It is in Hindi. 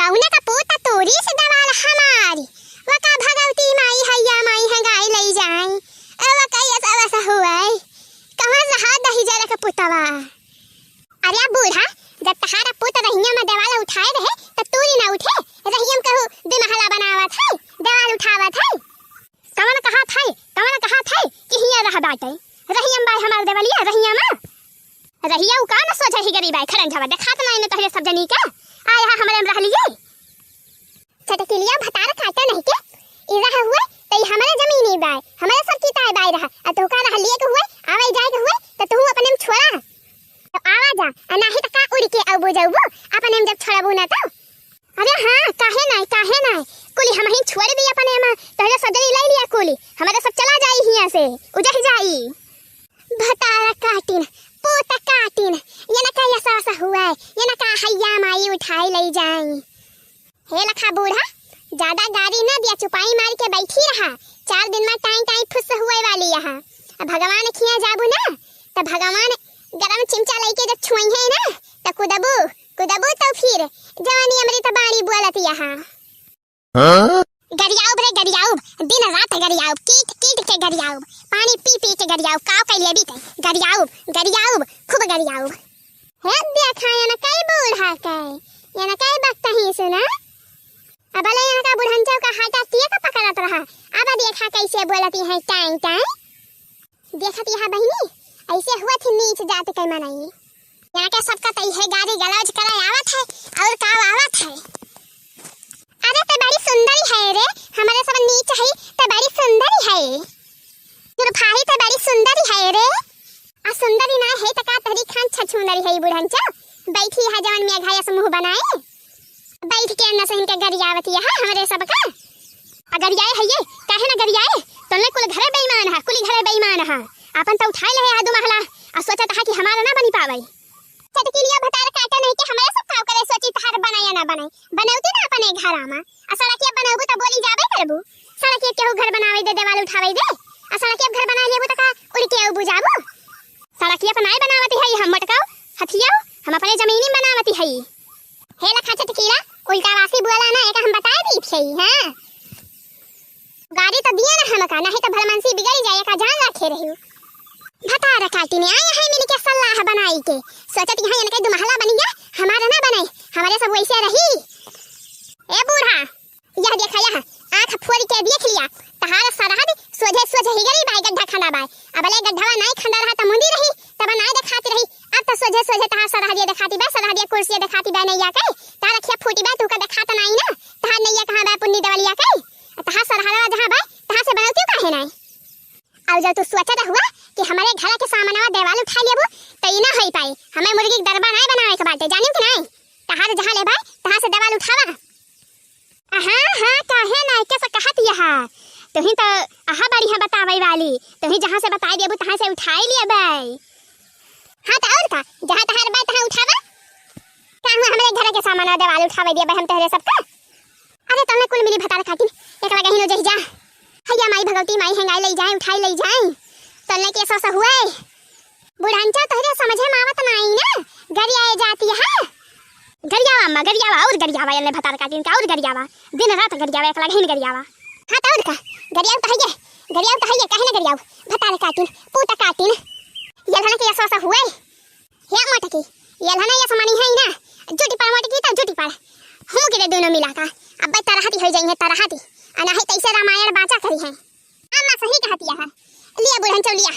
कौन का पोता तोरी से दवाल हमारी वका भगवती माई हैया माई है गाय लई जाए अब कई ऐसा हुआ है कहां रहा दही जरा का पुतवा। अरे बूढ़ा जब तहारा पुत रहिया में दवाल उठाए रहे त तोरी ना उठे रहियम कहू दिमहला बनावत है दवाल उठावत है कवन कहा था कि हिया रह बाटे रहियम बाई हमार देवलिया रहिया में रहिया उ का न सोचे ही गरीब है खरन झवा देखात ना इने तहले सब जनी का आया हमरे में रह लिए चटकिलिया भतार काटे नहीं के इरा हुए तई हमरे जमीन ही बाय हमरे सब किताय बाय रहा आ तो का रह लिए के हुए आवे जाए के हुए त तू अपने में छोड़ा तो आवा जा आ नाही त का उड़ के आबो जाबो अपने में जब छोड़बो ना तो अरे हां काहे ना कुली हम ही छोड़ भी अपने में तहले सजनी ले लिया कुली हमारे सब चला जाई हिया से उजह जाई भतारा काटिन पोता काटिन ये ना का ऐसा हुआ है ये ना का हैया माई उठाई ले जाई हे लखा बूढ़ा ज्यादा गाड़ी ना दिया चुपाई मार के बैठी रहा 4 दिन में टाई फुस हुए वाली यहां भगवान खिया जाबू ना त भगवान गरम चिमचा लेके जब छुई है ना त कुदबू तो फिर जवानी अमृत बाणी बोलत यहां गरियाऊ दिन रात गरियाऊ कीट के गरियाऊ पानी पी के गरियाऊ काव कैले भी गरियाऊ खूब गरियाऊ हे देखा या ना कई बूढ़ा कई या ना कई बकता ही सुना अब ले यहाँ का बुढ़ंचो का हाथा तिया का पकड़त रहा अब देखा कैसे बोलती है टाई देखत यहां बहिनी ऐसे हुआ थी नीच जात के मनाई यहाँ के सबका तई है गाड़ी गलौज करे आवत है और का आवत है अरे ते बड़ी सुंदरी है रे हमारे सब नीच है ते बड़ी सुंदरी है तेरे भाई ते बड़ी सुंदरी है रे आ सुंदरी ना है त का तहरी खान छछुंदरी है बुढ़ंचा बैठी है जवन में घाया समूह बनाए बैठ के न सहिन के गरियावत है हमारे सब का अगर आए है ये काहे ना गरियाए तने कुल घरे बेईमान है कुली घरे बेईमान है अपन तो उठाई ले आदू महला आ सोचत है कि हमारा ना बनी पावे चटकिलिया भतार काटे नहीं के हमारे सब खाव करे सोची तहार बनाया ना बनौती ना अपने घर आमा आ सड़किया बनाबू त बोली जाबे करबू सड़किया केहू घर बनावे दे देवाल उठावे दे आ सड़किया घर बना लेबू त का उड़ के आबू जाबू सड़किया पर नहीं बनावती है हम मटकाओ हथिया हम अपने जमीनी बनावती है हे लखा चटकिला उल्टा वासी बोला ना एक हम बताए दी छई हां गाड़ी तो दिया ना हमका नहीं तो भलमनसी बिगड़ जाए का जान रखे रही भतार काटी ने आया है मिल के सलाह बनाई के सोचत यहां इनके दुमहला बन गया हमारा ना बने हमारे सब वैसे रही ए बूढ़ा यह देखा यहां आंख फोड़ के देख लिया तहार सरहद सोझे ही गई बाई गड्ढा खंडा बाई अब ले गड्ढा नहीं खंडा रहा त मुंडी रही तब ना दिखाती रही अब तो सोझे तहार सरहद दिखाती बा सरहद कुर्सी दिखाती बा नैया के तार अखिया फूटी बा तू का दिखाता नहीं ना तहार नैया कहां बा पुन्नी देवलिया के तहार सरहद जहां बा तहां से बनौती काहे नहीं और जब तू सोचत हुआ कि हमारे घर के सामने देवाल उठा लेबू त ई ना होई पाई हमें मुर्गी के दरबा नहीं बनावे के बाटे जानियो कि नहीं तहार जहां ले भाई तहां से देवाल उठावा हां काहे ना कैसे कहत यहा तुही तो आहा बड़ी है बतावे वाली तुही जहां से बताई देबू तहां से उठाई लिए भाई हां त और का जहां तहार बा तहां उठावा काहे हमरे घर के सामने देवाल उठावे दिए हम तहरे सबका अरे तने कुल मिली भतार काटी एक लगा हिनो जही जा हैया माई भगवती माई हेंगाई ले जाए उठाई ले जाए तने के ऐसा हुआ है बुढ़ांचा तोहरे समझे में आवत नहीं ना गरियाए जाती है गरियावा और गरियावा ये भतार काटिन का और गरियावा दिन रात गरियावा एक लगा हिन गरियावा हां त और का गरियाव तो है काहे ना गरियाव भतार काटिन पूता काटिन ये लना के ऐसा हुआ है हे मटकी ये लना ये समानी है ना जुटी पर मटकी त जुटी पर हम के दोनों मिला का अब तरहती हो जाएंगे तरहती अना है तैसे रामायण बाचा करी है अम्मा सही कहती है लिया बुढ़न चौ लिया